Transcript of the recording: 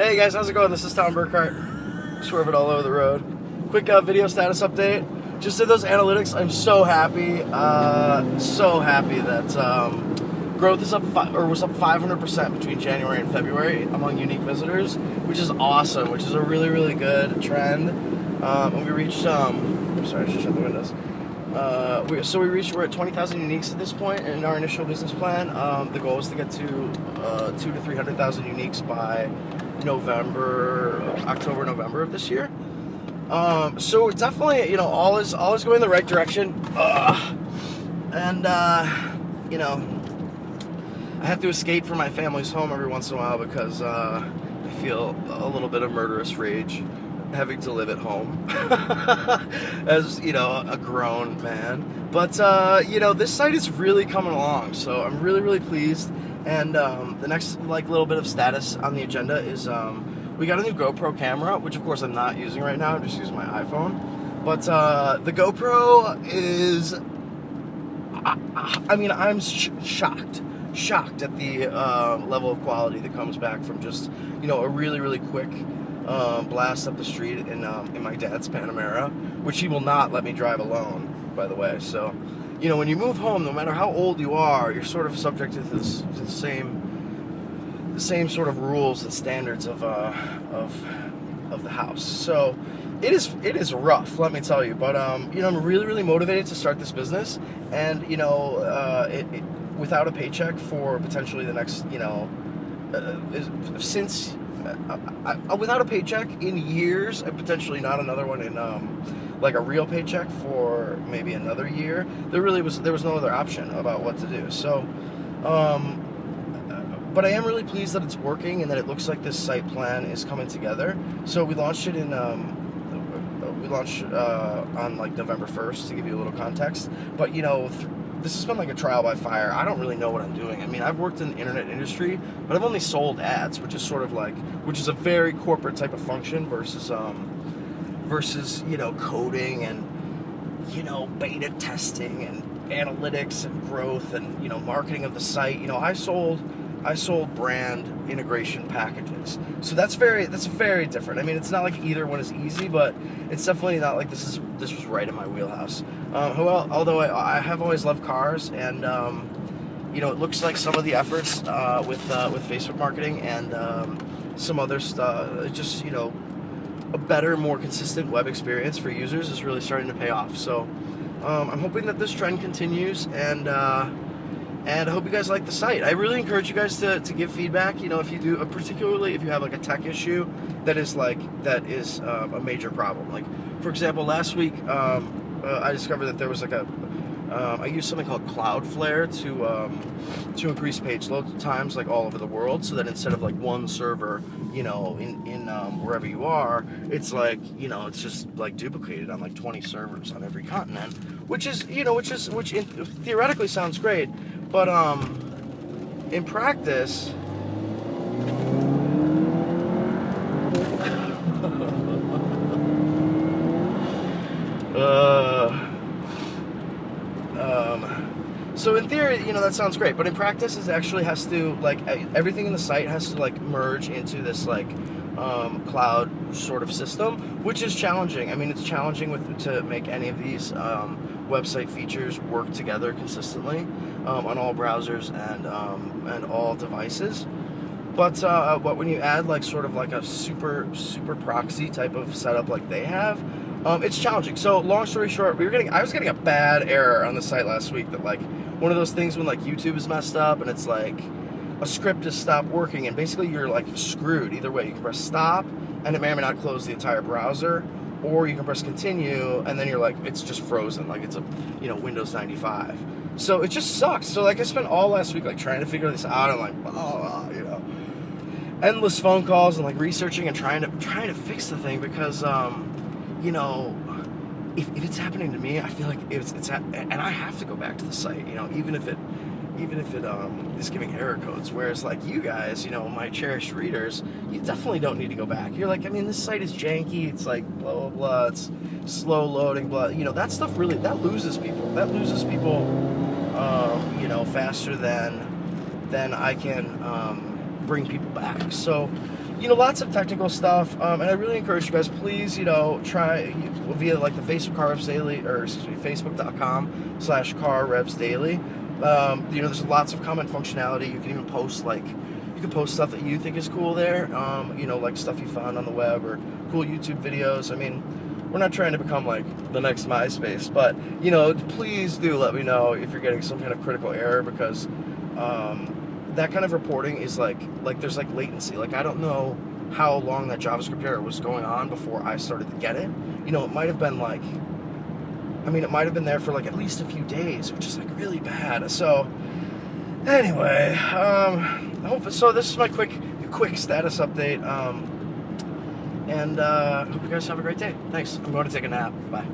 Hey guys, how's it going? This is Tom Burkart, swerving all over the road. Quick video status update. Just did those analytics. I'm so happy that growth is was up 500% between January and February among unique visitors, which is awesome. Which is a really, really good trend. And we reached. I'm sorry, I should shut the windows. We're at 20,000 uniques at this point in our initial business plan. The goal is to get to 200,000 to 300,000 uniques by October, November of this year. So definitely, all is going in the right direction. And I have to escape from my family's home every once in a while because I feel a little bit of murderous rage having to live at home as a grown man. But this site is really coming along, so I'm really, really pleased. And the next little bit of status on the agenda is we got a new GoPro camera, which of course I'm not using right now. I'm just using my iPhone. But the GoPro is, I'm shocked at the level of quality that comes back from just a really, really quick blast up the street in my dad's Panamera, which he will not let me drive alone, by the way. So, when you move home, no matter how old you are, you're sort of subjected to the same sort of rules and standards of the house. So it is rough, let me tell you. But I'm really, really motivated to start this business, and without a paycheck for potentially the next without a paycheck in years, and potentially not another one in a real paycheck for maybe another year. There was no other option about what to do. So but I am really pleased that it's working and that it looks like this site plan is coming together. So we launched it on November 1st, to give you a little context. But this has been like a trial by fire. I don't really know what I'm doing. I mean, I've worked in the internet industry, but I've only sold ads, which is a very corporate type of function versus coding and beta testing and analytics and growth and marketing of the site. I sold brand integration packages. So that's very different. I mean, it's not like either one is easy, but it's definitely not like this was right in my wheelhouse. Although I have always loved cars, and it looks like some of the efforts with Facebook marketing and some other stuff, just a better, more consistent web experience for users is really starting to pay off. So I'm hoping that this trend continues, and I hope you guys like the site. I really encourage you guys to give feedback. If you do, particularly if you have a tech issue that is a major problem. Like, for example, last week I discovered that there was I used something called Cloudflare to increase page load times all over the world, so that instead of one server, in wherever you are, it's it's just duplicated on 20 servers on every continent, which theoretically sounds great. But in practice, so in theory, that sounds great. But in practice, it actually has to everything in the site has to merge into this cloud sort of system, which is challenging. I mean, it's challenging to make any of these website features work together consistently on all browsers and all devices. But when you add a super proxy type of setup like they have, it's challenging. So long story short, I was getting a bad error on the site last week that one of those things when YouTube is messed up and it's a script has stopped working, and basically you're screwed either way. You can press stop and it may or may not close the entire browser, or you can press continue and then you're it's just frozen, it's a Windows 95. So it just sucks. So I spent all last week trying to figure this out, and endless phone calls and researching and trying to fix the thing, because if it's happening to me, I feel like and I have to go back to the site, even if it is giving error codes. Whereas you guys, my cherished readers, you definitely don't need to go back. You're this site is janky, it's blah blah blah, it's slow loading, blah. That stuff really loses people. That loses people faster than I can bring people back. So lots of technical stuff, and I really encourage you guys, please, try via like the Facebook Car Revs Daily, or excuse me, Facebook.com/Car Revs Daily. There's lots of comment functionality. You can even post you can post stuff that you think is cool there, like stuff you found on the web or cool YouTube videos. I mean, we're not trying to become like the next MySpace, but please do let me know if you're getting some kind of critical error, because that kind of reporting is like there's like latency. Like, I don't know how long that JavaScript error was going on before I started to get it. It might have been like, it might have been there for like at least a few days, which is like really bad. So anyway, so this is my quick status update. And hope you guys have a great day. Thanks. I'm going to take a nap. Bye.